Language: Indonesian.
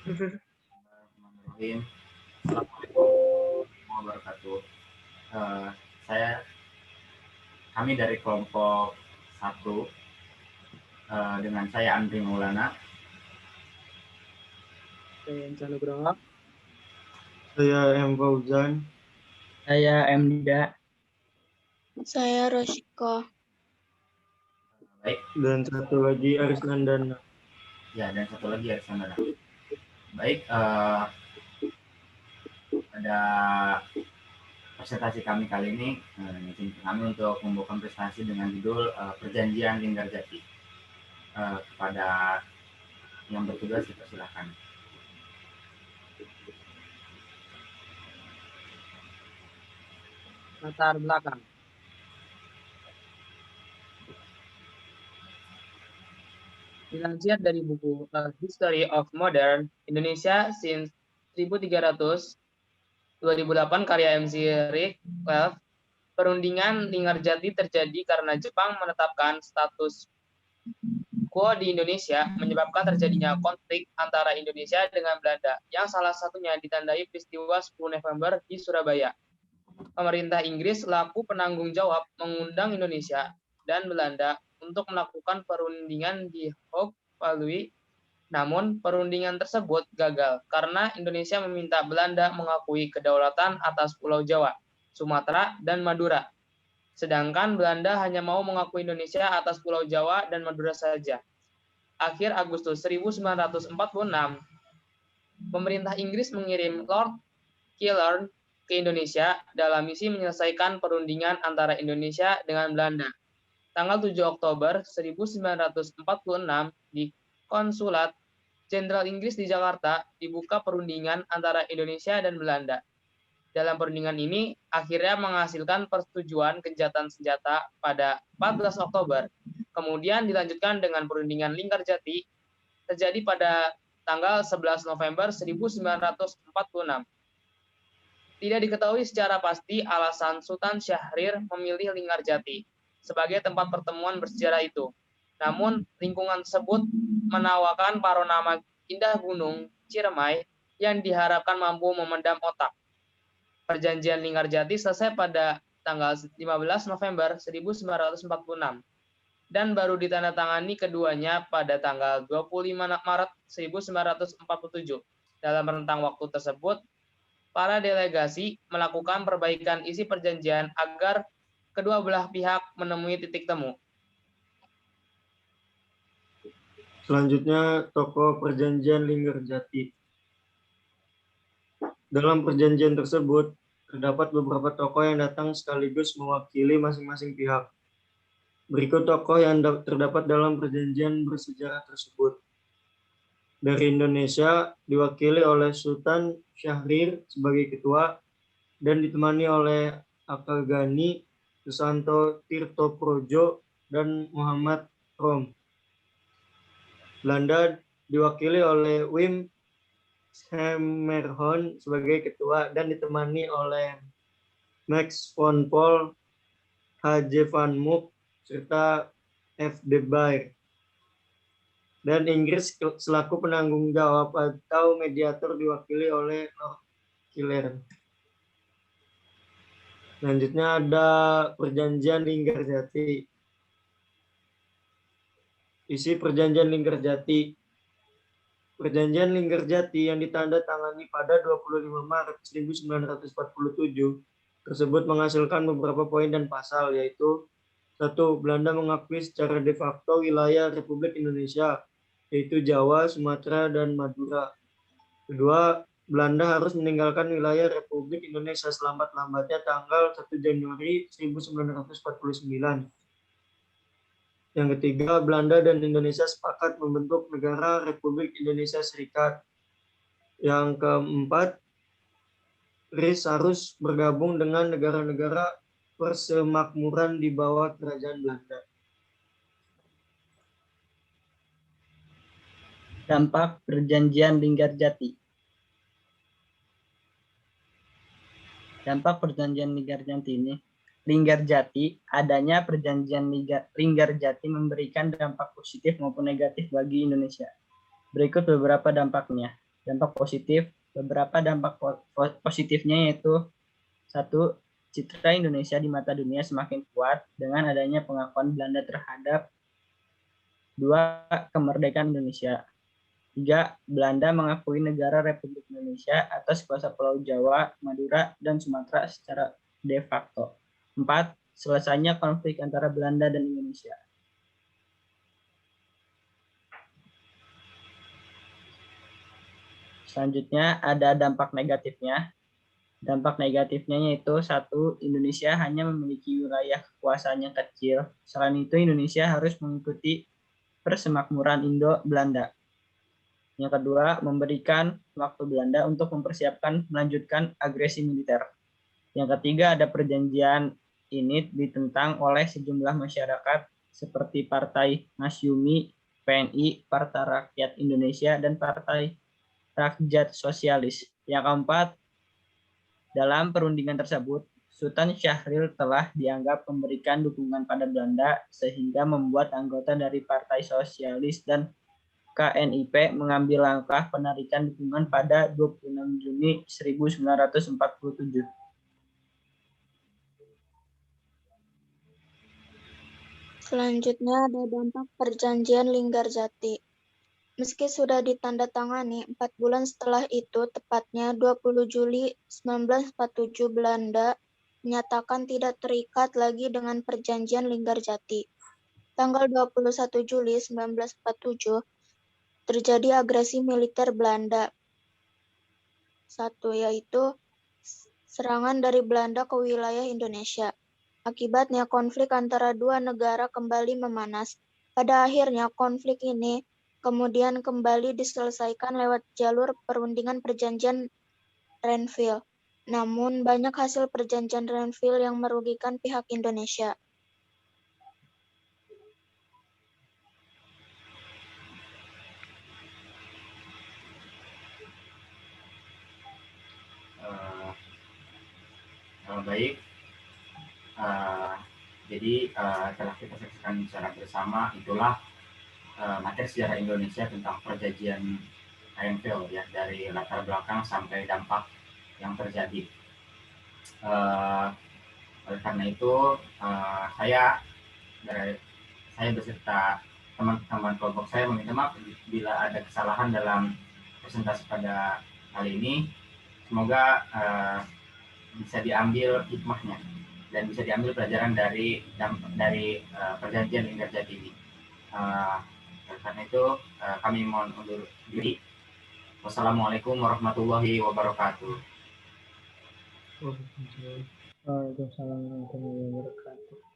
Bismillahirrahmanirrahim. Assalamualaikum warahmatullahi wabarakatuh. Eh, saya kami dari kelompok satu, dengan saya Andri Maulana. Saya Nugroho. Saya M. Fauzan. Saya M. Dida. Saya Roshiko. Baik. Dan satu lagi Aris Nandana. Ya, dan satu lagi Aris Nandana. Baik, pada presentasi kami kali ini, kami untuk membawakan prestasi dengan judul Perjanjian Linggarjati. Kepada yang bertugas, dipersilakan. Latar belakang. Dilansir dari buku History of Modern Indonesia since 1300 2008 karya MC Rick Welf, perundingan Linggarjati terjadi karena Jepang menetapkan status quo di Indonesia, menyebabkan terjadinya konflik antara Indonesia dengan Belanda, yang salah satunya ditandai peristiwa 10 November di Surabaya. Pemerintah Inggris selaku penanggung jawab mengundang Indonesia dan Belanda untuk melakukan perundingan di Hoek Valuy. Namun, perundingan tersebut gagal karena Indonesia meminta Belanda mengakui kedaulatan atas Pulau Jawa, Sumatera, dan Madura. Sedangkan Belanda hanya mau mengakui Indonesia atas Pulau Jawa dan Madura saja. Akhir Agustus 1946, pemerintah Inggris mengirim Lord Killern ke Indonesia dalam misi menyelesaikan perundingan antara Indonesia dengan Belanda. Tanggal 7 Oktober 1946 di Konsulat Jenderal Inggris di Jakarta dibuka perundingan antara Indonesia dan Belanda. Dalam perundingan ini akhirnya menghasilkan persetujuan gencatan senjata pada 14 Oktober. Kemudian dilanjutkan dengan perundingan Linggarjati terjadi pada tanggal 11 November 1946. Tidak diketahui secara pasti alasan Sultan Syahrir memilih Linggarjati sebagai tempat pertemuan bersejarah itu. Namun, lingkungan tersebut menawarkan panorama indah Gunung Ciremai yang diharapkan mampu memendam otak. Perjanjian Linggarjati selesai pada tanggal 15 November 1946 dan baru ditandatangani keduanya pada tanggal 25 Maret 1947. Dalam rentang waktu tersebut, para delegasi melakukan perbaikan isi perjanjian agar kedua belah pihak menemui titik temu. Selanjutnya, tokoh perjanjian Linggarjati. Dalam perjanjian tersebut, terdapat beberapa tokoh yang datang sekaligus mewakili masing-masing pihak. Berikut tokoh yang terdapat dalam perjanjian bersejarah tersebut. Dari Indonesia, diwakili oleh Sultan Syahrir sebagai ketua dan ditemani oleh Akagani, Susanto Tirtoprojo, dan Muhammad Rom. Belanda diwakili oleh Wim Schemerhorn sebagai ketua dan ditemani oleh Max von Paul, H.J. van Mook, serta F. de Beer. Dan Inggris selaku penanggung jawab atau mediator diwakili oleh Lord Killern. Selanjutnya ada perjanjian Linggarjati. Isi perjanjian Linggarjati. Perjanjian Linggarjati yang ditandatangani pada 25 Maret 1947 tersebut menghasilkan beberapa poin dan pasal, yaitu 1. Belanda mengakui secara de facto wilayah Republik Indonesia, yaitu Jawa, Sumatera, dan Madura. 2. Belanda harus meninggalkan wilayah Republik Indonesia selambat-lambatnya tanggal 1 Januari 1949. Yang ketiga, Belanda dan Indonesia sepakat membentuk negara Republik Indonesia Serikat. Yang keempat, RIS harus bergabung dengan negara-negara persemakmuran di bawah kerajaan Belanda. Dampak perjanjian Linggarjati. Dampak perjanjian Linggarjati, adanya perjanjian Linggarjati memberikan dampak positif maupun negatif bagi Indonesia. Berikut beberapa dampaknya. Dampak positif, beberapa dampak positifnya yaitu: 1. Citra Indonesia di mata dunia semakin kuat dengan adanya pengakuan Belanda terhadap 2. Kemerdekaan Indonesia. 3. Belanda mengakui negara Republik Indonesia atas kuasa Pulau Jawa, Madura, dan Sumatera secara de facto. 4. Selesainya konflik antara Belanda dan Indonesia. Selanjutnya ada dampak negatifnya. Dampak negatifnya yaitu: 1. Indonesia hanya memiliki wilayah kekuasaan yang kecil. Selain itu, Indonesia harus mengikuti persemakmuran Indo-Belanda. Yang kedua, memberikan waktu Belanda untuk mempersiapkan melanjutkan agresi militer. Yang ketiga, ada perjanjian ini ditentang oleh sejumlah masyarakat seperti Partai Masyumi, PNI, Partai Rakyat Indonesia, dan Partai Rakyat Sosialis. Yang keempat, dalam perundingan tersebut, Sultan Syahrir telah dianggap memberikan dukungan pada Belanda sehingga membuat anggota dari Partai Sosialis dan KNIP mengambil langkah penarikan dukungan pada 26 Juni 1947. Selanjutnya ada dampak Perjanjian Linggarjati. Meski sudah ditandatangani 4 bulan setelah itu, tepatnya 20 Juli 1947, Belanda menyatakan tidak terikat lagi dengan Perjanjian Linggarjati. Tanggal 21 Juli 1947, terjadi agresi militer Belanda. 1. Yaitu serangan dari Belanda ke wilayah Indonesia. Akibatnya konflik antara dua negara kembali memanas. Pada akhirnya konflik ini kemudian kembali diselesaikan lewat jalur perundingan Perjanjian Renville. Namun banyak hasil Perjanjian Renville yang merugikan pihak Indonesia. Baik, jadi telah kita saksikan secara bersama itulah materi sejarah Indonesia tentang perjanjian Renville ya, dari latar belakang sampai dampak yang terjadi. Oleh karena itu saya beserta teman-teman kelompok saya meminta maaf bila ada kesalahan dalam presentasi pada kali ini. Semoga bisa diambil hikmahnya dan bisa diambil pelajaran dari perjanjian Linggarjati ini. Karena itu kami mohon undur diri. Wassalamualaikum warahmatullahi wabarakatuh. Waalaikumsalam warahmatullahi wabarakatuh.